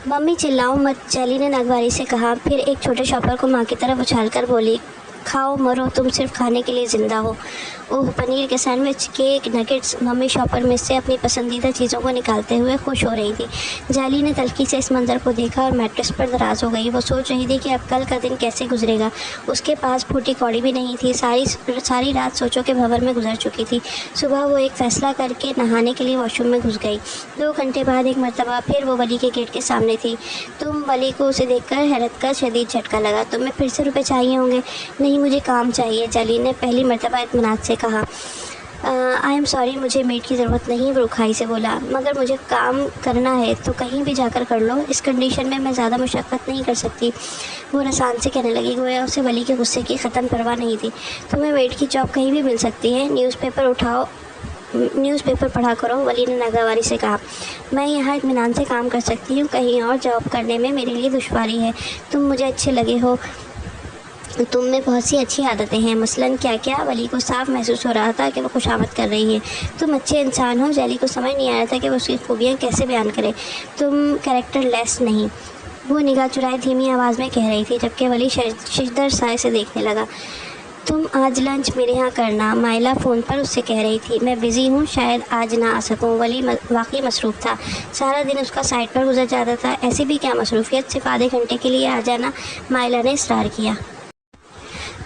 Mummy चिल्लाओ मत, जैली ने नागवारी से कहा। फिर एक छोटे शॉपर को माँ की तरफ उछालकर बोली, खाओ मरो, तुम सिर्फ खाने के लिए ज़िंदा हो। ओह, पनीर के sandwich, cake, nuggets. Mummy shopper में से अपनी पसंदीदा चीज़ों को निकालते हुए खुश हो रही थी। जाली ने तल्खी से इस मंज़र को देखा और मैट्रेस पर दराज हो गई। वो सोच रही थी कि अब कल का दिन कैसे गुजरेगा। उसके पास फूटी कौड़ी भी नहीं थी। सारी रात सोचों के भंवर में गुजर चुकी थी। सुबह वो एक फ़ैसला करके नहाने के लिए वॉशरूम में घुस गई। 2 घंटे बाद एक मरतबा फिर वो वली के गेट के सामने थी। वली को उसे देखकर हैरत का शदीद झटका लगा। तुम्हें फिर से रुपये चाहिए होंगे? नहीं, मुझे काम चाहिए, जाली ने पहली मरतबा इत्मीनान से कहा। आई एम सॉरी, मुझे मेड की ज़रूरत नहीं, वो रुखाई से बोला। मगर मुझे काम करना है तो कहीं भी जाकर कर लो, इस कंडीशन में मैं ज़्यादा मुशक्क़त नहीं कर सकती, वो रसान से कहने लगी। गोया उसे वली के गुस्से की ख़त्म परवाह नहीं थी। तुम्हें मेड की जॉब कहीं भी मिल सकती है, न्यूज़पेपर पढ़ा करो, वली ने नागवारी से कहा। मैं यहाँ इत्मीनान से काम कर सकती हूँ, कहीं और जॉब करने में मेरे लिए दुश्वारी है। तुम मुझे अच्छे लगे हो, तुम में बहुत सी अच्छी आदतें हैं। मसलन क्या क्या? वली को साफ महसूस हो रहा था कि वो खुशामद कर रही है। तुम अच्छे इंसान हो। जैली को समझ नहीं आ रहा था कि वो उसकी खूबियाँ कैसे बयान करे। तुम कैरेक्टर लेस नहीं, वो निगाह चुराए धीमी आवाज़ में कह रही थी, जबकि वली शिद्दत साए से देखने लगा। तुम आज लंच मेरे यहाँ करना, माइला फ़ोन पर उससे कह रही थी। मैं बिज़ी हूँ, शायद आज ना आ सकूँ। वली वाकई मसरूफ़ था। सारा दिन उसका साइट पर गुजर जाता था। ऐसी भी क्या मसरूफ़ियत, सिर्फ आधे घंटे के लिए आ जाना, माइला ने इसरार किया।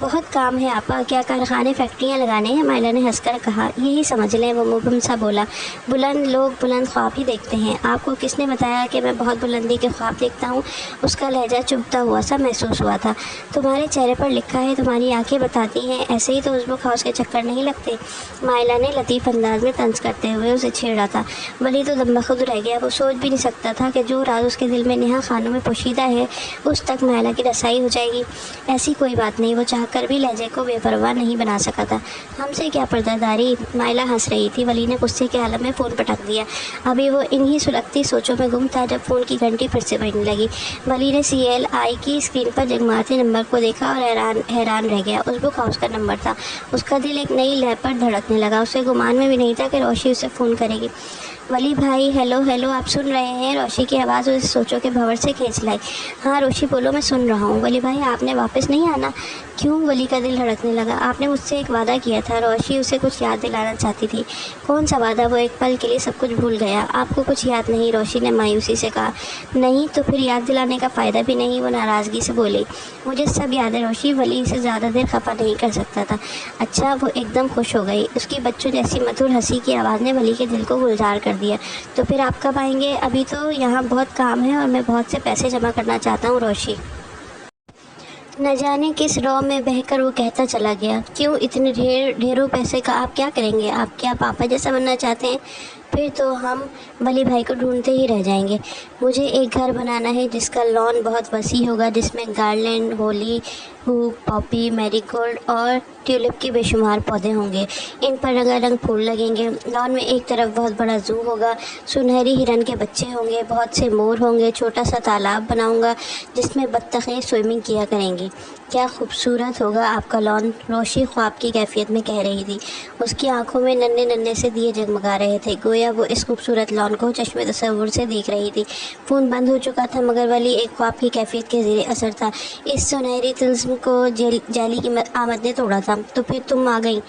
बहुत काम है आपा, क्या कारखाने फैक्ट्रियाँ लगाने हैं? माइला ने हंसकर कहा। यही समझ लें, वो मुबहम सा बोला। बुलंद लोग बुलंद ख्वाब ही देखते हैं। आपको किसने बताया कि मैं बहुत बुलंदी के ख्वाब देखता हूँ? उसका लहजा चुभता हुआ सा महसूस हुआ था। तुम्हारे चेहरे पर लिखा है, तुम्हारी आंखें बताती हैं। ऐसे ही तो उस बुक हाउस के चक्कर नहीं लगते। माइला ने लतीफ़ अंदाज में तंज करते हुए उसे छेड़ा था। वली तो दम्बखुद रह गया। वो सोच भी नहीं सकता था कि जो राज उसके दिल में नेहा खानों में पोशीदा है, उस तक माइला की रसाई हो जाएगी। ऐसी कोई बात नहीं, वो कर भी लहजे को बेपरवाह नहीं बना सका था। हमसे क्या पर्दादारी? माइला हंस रही थी। वली ने गुस्से के आलम में फ़ोन पटक दिया। अभी वो इन्हीं सुलगती सोचों में गुम था जब फ़ोन की घंटी फिर से बजने लगी। वली ने CLI की स्क्रीन पर जगमाते नंबर को देखा और हैरान रह गया। उस बुक हाउस का नंबर था। उसका दिल एक नई लय पर धड़कने लगा। उसे गुमान में भी नहीं था कि रोशी उसे फ़ोन करेगी। वली भाई, हेलो हेलो, आप सुन रहे हैं? रोशी की आवाज़ उसे सोचों के भंवर से खींच लाई। हाँ रोशी बोलो, मैं सुन रहा हूँ। वली भाई, आपने वापस नहीं आना? क्यों? वली का दिल धड़कने लगा। आपने मुझसे एक वादा किया था। रोशी उसे कुछ याद दिलाना चाहती थी। कौन सा वादा? वो एक पल के लिए सब कुछ भूल गया। आपको कुछ याद नहीं? रोशी ने मायूसी से कहा। नहीं तो फिर याद दिलाने का फ़ायदा भी नहीं, वो नाराज़गी से बोली। मुझे सब याद है रोशी। वली इसे ज़्यादा देर खफा नहीं कर सकता था। अच्छा, वो एकदम खुश हो गई। उसकी बच्चों जैसी मधुर हंसी की आवाज़ ने वली के दिल को गुलजार कर दिया। तो फिर आप कब आएंगे? अभी तो यहाँ बहुत काम है और मैं बहुत से पैसे जमा करना चाहता हूँ रोशी। न जाने किस रौ में बहकर वो कहता चला गया। क्यों इतने ढेरों पैसे का आप क्या करेंगे? आप क्या पापा जैसा बनना चाहते हैं? फिर तो हम वली भाई को ढूंढते ही रह जाएंगे। मुझे एक घर बनाना है जिसका लॉन बहुत वसी होगा, जिसमें garland, Holi hoop, Poppy, marigold और ट्यूलिप के बेशुमार पौधे होंगे। इन पर रंगारंग फूल लगेंगे। लॉन में एक तरफ बहुत बड़ा ज़ू होगा, सुनहरी हिरन के बच्चे होंगे, बहुत से मोर होंगे। छोटा सा तालाब बनाऊंगा जिसमें बत्तखें स्विमिंग किया करेंगी। क्या खूबसूरत होगा आपका लॉन, रोशी ख्वाब की कैफियत में कह रही थी। उसकी आंखों में नन्हे नन्हे से दिए जगमगा रहे थे, गोया वो इस खूबसूरत लॉन को चश्मे तसव्वुर से देख रही थी। फ़ोन बंद हो चुका था मगर वली एक ख्वाब की कैफियत के ज़ेरे असर था। इस सुनहरी तिल्स्म को जाली की आमद ने तोड़ा था। तो फिर तुम आ गई?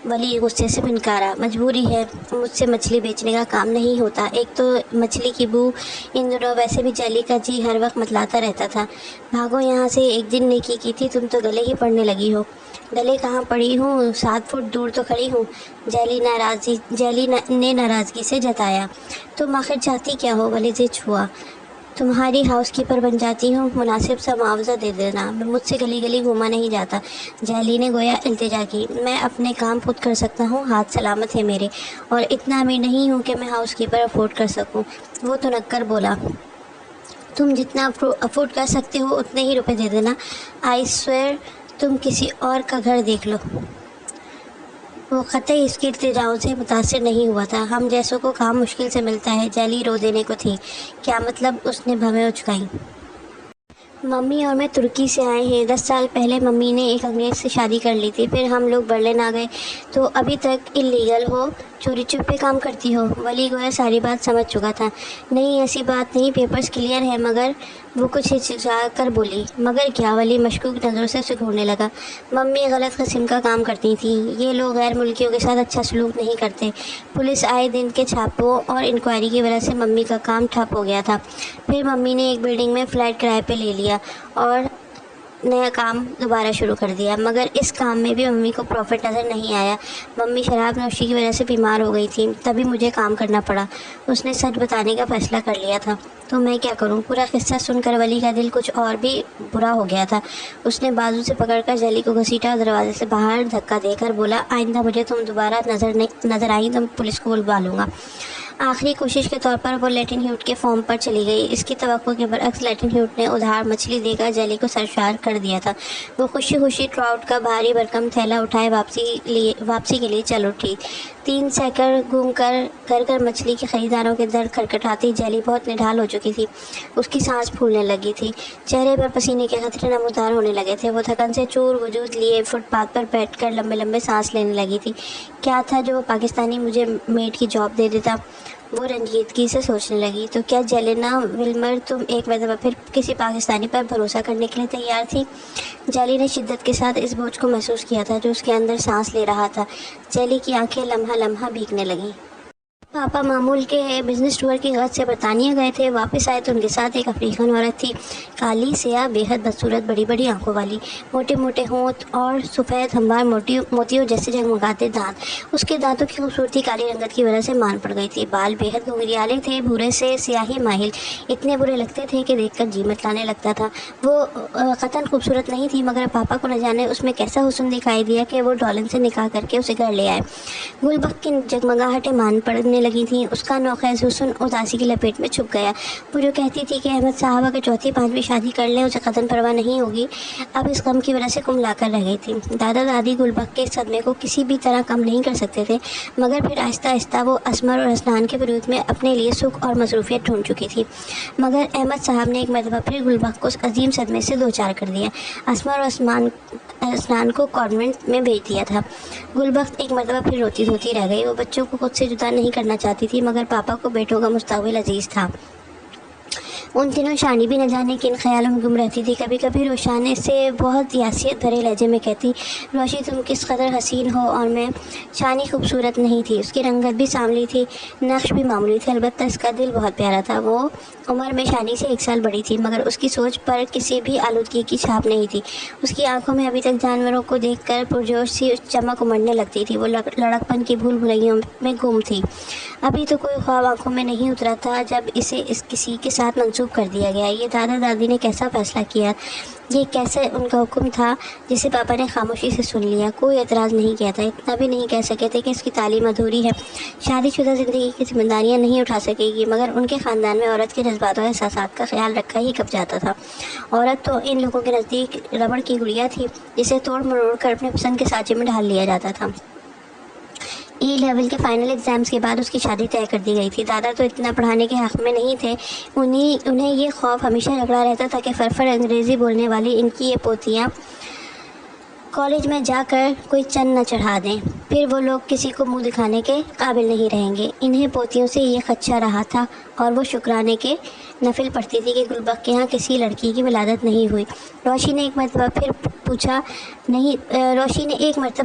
वली गुस्से से फिनकारा। मजबूरी है, मुझसे मछली बेचने का काम नहीं होता। एक तो मछली की बू इन दिनों वैसे भी जाली का जी हर वक्त मतलाता रहता था। भागो यहाँ से, एक दिन नेकी की थी, तुम तो गले ही पड़ने लगी हो। गले कहाँ पड़ी हूँ, 7 फुट दूर तो खड़ी हूँ, जाली ने नाराज़गी से जताया। तुम आखिर चाहती क्या हो? वली से छुआ। तुम्हारी हाउस कीपर बन जाती हूँ, मुनासिब सा मुआवजा दे देना, मैं मुझसे गली गली घूमा नहीं जाता। जाली ने गोया इल्तिजा की। मैं अपने काम खुद कर सकता हूँ, हाथ सलामत है मेरे, और इतना अमीर नहीं हूँ कि मैं हाउस कीपर अफोर्ड कर सकूँ। वो तो नक्कर बोला। तुम जितना अफोर्ड कर सकते हो उतने ही रुपए दे देना। आई स्वेयर तुम किसी और का घर देख लो। वो क़तई इसके इल्तिजाओं से मुतासिर नहीं हुआ था। हम जैसों को काम मुश्किल से मिलता है। जाली रो देने को थी। क्या मतलब? उसने भवें उचकाई। ممی اور میں ترکی سے آئے ہیں۔ 10 سال پہلے ممی نے ایک انگریز سے شادی کر لی تھی، پھر ہم لوگ برلن آ گئے تو ابھی تک اللیگل ہو، چوری چھپے کام کرتی ہو۔ ولی گویا ساری بات سمجھ چکا تھا۔ نہیں ایسی بات نہیں، پیپرز کلیئر ہے، مگر وہ کچھ ہچکچا کر بولی۔ مگر کیا؟ ولی مشکوک نظروں سے اسے گھورنے لگا۔ ممی غلط قسم کا کام کرتی تھیں، یہ لوگ غیر ملکیوں کے ساتھ اچھا سلوک نہیں کرتے۔ پولیس آئے دن کے چھاپوں اور انکوائری کی وجہ سے ممی کا کام ٹھپ ہو گیا تھا۔ پھر ممی نے ایک بلڈنگ میں فلیٹ کرائے پہ لے لیا اور نیا کام دوبارہ شروع کر دیا، مگر اس کام میں بھی ممی کو پروفٹ نظر نہیں آیا۔ ممی شراب نوشی کی وجہ سے بیمار ہو گئی تھی، تبھی مجھے کام کرنا پڑا۔ اس نے سچ بتانے کا فیصلہ کر لیا تھا، تو میں کیا کروں؟ پورا قصہ سن کر ولی کا دل کچھ اور بھی برا ہو گیا تھا۔ اس نے بازو سے پکڑ کر جلی کو گھسیٹا اور دروازے سے باہر دھکا دے کر بولا، آئندہ مجھے تم دوبارہ نظر آئی تو پولیس کو بلوا لوں گا۔ آخری کوشش کے طور پر وہ لیٹن ہیوٹ کے فارم پر چلی گئی۔ اس کی توقع کے برعکس لیٹن ہیوٹ نے ادھار مچھلی دے کر جیلی کو سرشار کر دیا تھا۔ وہ خوشی خوشی ٹراؤٹ کا بھاری بھرکم تھیلا اٹھائے واپسی کے لیے چل اٹھی۔ 3 سیکڑ گھوم کر مچھلی کے خریداروں کے در کھٹکھٹاتی جیلی بہت نڈھال ہو چکی تھی۔ اس کی سانس پھولنے لگی تھی، چہرے پر پسینے کے قطرے نمودار ہونے لگے تھے۔ وہ تھکن سے چور وجود لیے فٹ پاتھ پر بیٹھ کر لمبے لمبے سانس لینے لگی تھی۔ کیا تھا جو وہ پاکستانی مجھے میڈ کی جاب دے دیتا؟ وہ رنجیدگی سے سوچنے لگی، تو کیا جیلینا ولمر تم ایک مرتبہ پھر کسی پاکستانی پر بھروسہ کرنے کے لیے تیار تھی؟ جیلی نے شدت کے ساتھ اس بوجھ کو محسوس کیا تھا جو اس کے اندر سانس لے رہا تھا۔ جیلی کی آنکھیں لمحہ لمحہ بھیگنے لگیں۔ پاپا معمول کے بزنس ٹور کی غرض سے برطانیہ گئے تھے۔ واپس آئے تو ان کے ساتھ ایک افریقن عورت تھی، کالی سیاہ، بے حد بدصورت، بڑی بڑی آنکھوں والی، موٹے موٹے ہونٹ اور سفید ہموار موتیوں جیسے جگمگاتے دانت۔ اس کے دانتوں کی خوبصورتی کالی رنگت کی وجہ سے مان پڑ گئی تھی۔ بال بے حد گھنگریالے تھے، بھورے سے سیاہی مائل، اتنے برے لگتے تھے کہ دیکھ کر جی متلانے لگتا تھا۔ وہ قطعاً خوبصورت نہیں تھی، مگر پاپا کو نہ جانے اس میں کیسا حسن دکھائی دیا کہ وہ ڈالن سے نکاح کر کے اسے گھر لے آئے۔ گلبخت کی جگمگاہٹیں مان پڑنے لگی تھیں، اس کا نوخیز حسن اداسی کی لپیٹ میں چھپ گیا۔ وہ جو کہتی تھی کہ احمد صاحبہ کے چوتھی پانچویں شادی کر لیں اسے قطعاً پرواہ نہیں ہوگی، اب اس غم کی وجہ سے کم لا کر رہ گئی تھی۔ دادا دادی گلبخت کے صدمے کو کسی بھی طرح کم نہیں کر سکتے تھے، مگر پھر آہستہ آہستہ وہ اسمر اور حسنان کے وجود میں اپنے لیے سکھ اور مصروفیت ڈھونڈ چکی تھی۔ مگر احمد صاحب نے ایک مرتبہ پھر گلبخت کو اس عظیم صدمے سے دوچار کر دیا۔ اسمر اور حسنان کو کانوینٹ میں بھیج دیا تھا۔ گلبخت ایک مرتبہ پھر روتی دھوتی رہ گئی۔ وہ بچوں کو خود سے جدا نہیں کرنا چاہتی تھی، مگر پاپا کو بیٹوں کا مستقبل عزیز تھا۔ ان دنوں شانی بھی نہ جانے کن خیالوں میں گم رہتی تھی۔ کبھی کبھی روشانے سے بہت یاسیت بھرے لہجے میں کہتی، روشی تم کس قدر حسین ہو اور میں۔ شانی خوبصورت نہیں تھی، اس کی رنگت بھی سانولی تھی، نقش بھی معمولی تھے، البتہ اس کا دل بہت پیارا تھا۔ وہ عمر میں شانی سے 1 سال بڑی تھی، مگر اس کی سوچ پر کسی بھی آلودگی کی چھاپ نہیں تھی۔ اس کی آنکھوں میں ابھی تک جانوروں کو دیکھ کر پرجوش سی چمک امڑنے لگتی تھی۔ وہ لڑکپن کی بھول بھلیوں میں گم تھی۔ ابھی تو کوئی خواب آنکھوں میں نہیں اترا تھا جب اسے کسی کے ساتھ منسوب کر دیا گیا۔ یہ دادا دادی نے کیسا فیصلہ کیا؟ یہ کیسے ان کا حکم تھا جسے پاپا نے خاموشی سے سن لیا؟ کوئی اعتراض نہیں کیا تھا، اتنا بھی نہیں کہہ سکے تھے کہ اس کی تعلیم ادھوری ہے، شادی شدہ زندگی کی ذمہ داریاں نہیں اٹھا سکے گی، مگر ان کے خاندان میں عورت کے جذبات اور احساسات کا خیال رکھا ہی کب جاتا تھا۔ عورت تو ان لوگوں کے نزدیک ربڑ کی گڑیا تھی جسے توڑ مروڑ کر اپنے پسند کے سانچے میں ڈھال لیا جاتا تھا۔ ای لیول کے فائنل ایگزامز کے بعد اس کی شادی طے کر دی گئی تھی۔ دادا تو اتنا پڑھانے کے حق میں نہیں تھے، انہیں یہ خوف ہمیشہ لگا رہتا تھا کہ فرفر انگریزی بولنے والی ان کی یہ پوتیاں کالج میں جا کر کوئی چند نہ چڑھا دیں، پھر وہ لوگ کسی کو منہ دکھانے کے قابل نہیں رہیں گے۔ انہیں پوتیوں سے یہ خدشہ رہا تھا اور وہ شکرانے کے نفل پڑھتی تھی کہ گلبخت کے ہاں کسی لڑکی کی ولادت نہیں ہوئی۔ روشی نے ایک مرتبہ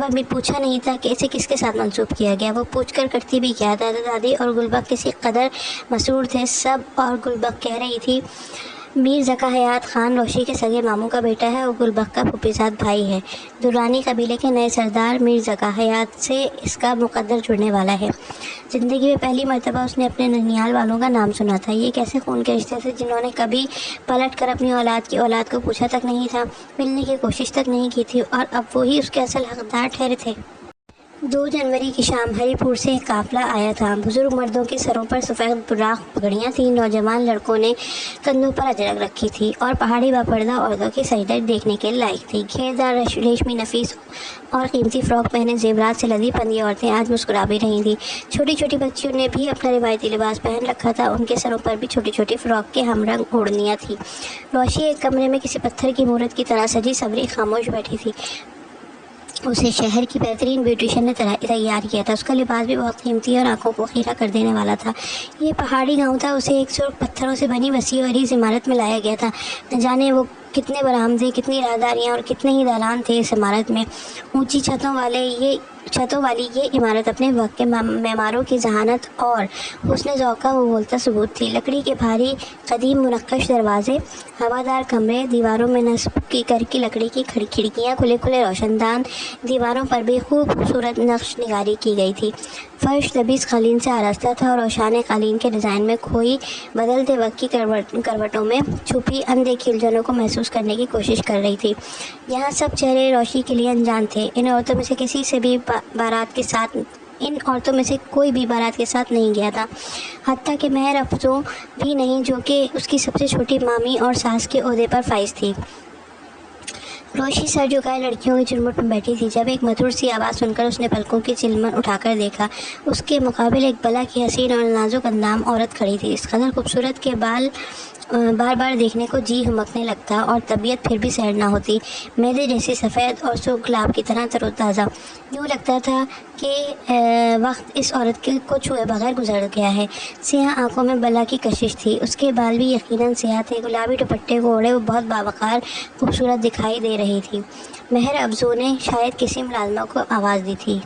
بھی پوچھا نہیں تھا کہ اسے کس کے ساتھ منسوب کیا گیا۔ وہ پوچھ کر کرتی بھی کیا؟ دادا دادی اور گلبخت کسی قدر مسرور تھے سب، اور گلبخت کہہ رہی تھی، میر ذکا حیات خان روشی کے سگے ماموں کا بیٹا ہے اور گلبخت کا پھوپھیزاد بھائی ہے۔ درانی قبیلے کے نئے سردار میر ذکا حیات سے اس کا مقدر جڑنے والا ہے۔ زندگی میں پہلی مرتبہ اس نے اپنے ننیال والوں کا نام سنا تھا۔ یہ کیسے خون کے رشتے تھے جنہوں نے کبھی پلٹ کر اپنی اولاد کی اولاد کو پوچھا تک نہیں تھا، ملنے کی کوشش تک نہیں کی تھی، اور اب وہی اس کے اصل حقدار ٹھہرے تھے۔ 2 जनवरी की शाम हरिपुर से एक काफिला आया था। बुजुर्ग मर्दों के सरों पर सफ़ेद बुर्राक पगड़ियाँ थीं, नौजवान लड़कों ने कंधों पर अजरक रखी थी और पहाड़ी बापर्दा औरतों की सजदर देखने के लायक थी। घेरदार रेशमी नफीस और कीमती फ़्रॉक पहने जेवरात से लदी पंदी औरतें आज मुस्कुरा भी रही थीं। छोटी छोटी बच्चियों ने भी अपना रिवायती लिबास पहन रखा था। उनके सरों पर भी छोटी छोटी फ़्रॉक के हमरंग ओढ़नियाँ थीं। रोशी एक कमरे में किसी पत्थर की मूरत की तरह सजी सबरी खामोश बैठी थी। उसे शहर की बेहतरीन ब्यूटिशियन ने तैयार किया था। उसका लिबास भी बहुत कीमती और आंखों को खीरा कर देने वाला था। ये पहाड़ी गांव था। उसे एक सुर्ख पत्थरों से बनी वसी और इस इमारत में लाया गया था। न जाने वो कितने बरामदे, कितनी राहदारियाँ और कितने ही दालान थे इस इमारत में। ऊंची छतों वाली ये इमारत अपने वक्त के मेमारों की जहानत और हुस्न ज़ौक़ का वो बोलता सबूत थी। लकड़ी के भारी कदीम मुनक्कश दरवाजे, हवादार कमरे, दीवारों में नस्ब की करकी लकड़ी की खिड़कियाँ, खुले खुले रोशनदान, दीवारों पर भी खूबसूरत नक्श निगारी की गई थी। फर्श तबीज़ कालीन से आरास्ता था और रोशान कालीन के डिज़ाइन में खोई बदलते वक्त की करवटों में छुपी अनदेखी उलझनों को महसूस करने की कोशिश कर रही थी। यहाँ सब चेहरे रोशनी के लिए अनजान थे। इन औरतों में से कोई भी बारात के साथ नहीं गया था, हत्ता कि महर अफजों भी नहीं, जो कि उसकी सबसे छोटी मामी और सास के ओहदे पर फाइज थी। रोशी सर झुकाए लड़कियों की झुरमुट में बैठी थी। जब एक मधुर सी आवाज़ सुनकर उसने पलकों की चिलमन उठाकर देखा। उसके मुकाबले एक भला की हसीन और नाजुक अंदाम औरत खड़ी थी। इस कदर खूबसूरत के बार बार देखने को जी हुमकने लगता और तबीयत फिर भी सैर ना होती। मैदे जैसी सफ़ेद और सूख गुलाब की तरह तरोताज़ा। यूँ लगता था कि वक्त इस औरत को छुए बगैर गुजर गया है। सियाह आंखों में बला की कशिश थी। उसके बाल भी यकीनन सियाह थे। गुलाबी दुपट्टे को ओढ़े वो बहुत बावकार खूबसूरत दिखाई दे रही थी। महर अफजों ने शायद किसी मुलाज़िमा को आवाज़ दी थी।